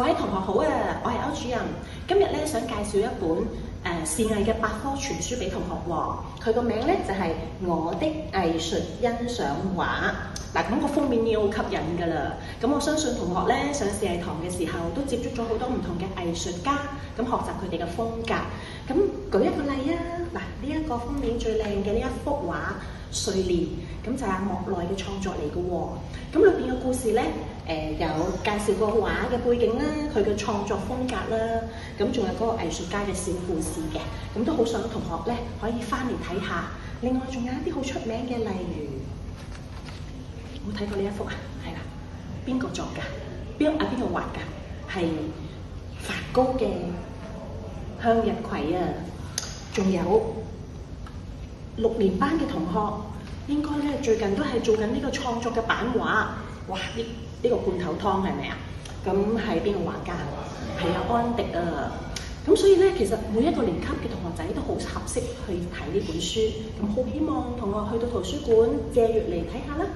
各位同學好啊，我係歐主任。今日咧想介紹一本視藝嘅百科全書俾同學喎。佢個名咧就係我的藝術欣賞畫。嗱，咁個封面已經好吸引㗎啦。咁我相信同學咧上視藝堂嘅時候都接觸咗好多唔同嘅藝術家，咁學習佢哋嘅風格。咁舉一個例啊，嗱，呢一個封面最靚嘅呢一幅畫《睡蓮》，咁就係莫奈嘅創作嚟嘅喎。咁裏邊嘅故事咧，有介紹個畫嘅背景啦，佢嘅創作風格啦，咁仲有嗰個藝術家嘅小故事嘅，咁都好想同學咧可以翻嚟睇下。另外仲有一啲好出名嘅，例如冇睇過呢一幅啊？係啦，邊個作㗎？邊個畫㗎？係梵高嘅向日葵啊！仲有6年班嘅同學，應該咧最近都係做緊呢個創作嘅版畫。哇！呢個罐頭湯係咪啊？咁係邊個畫家？係阿安迪啊！咁所以咧，其實每一個年級嘅同學仔都好合適去睇呢本書。咁好希望同學去到圖書館借閱嚟睇下啦。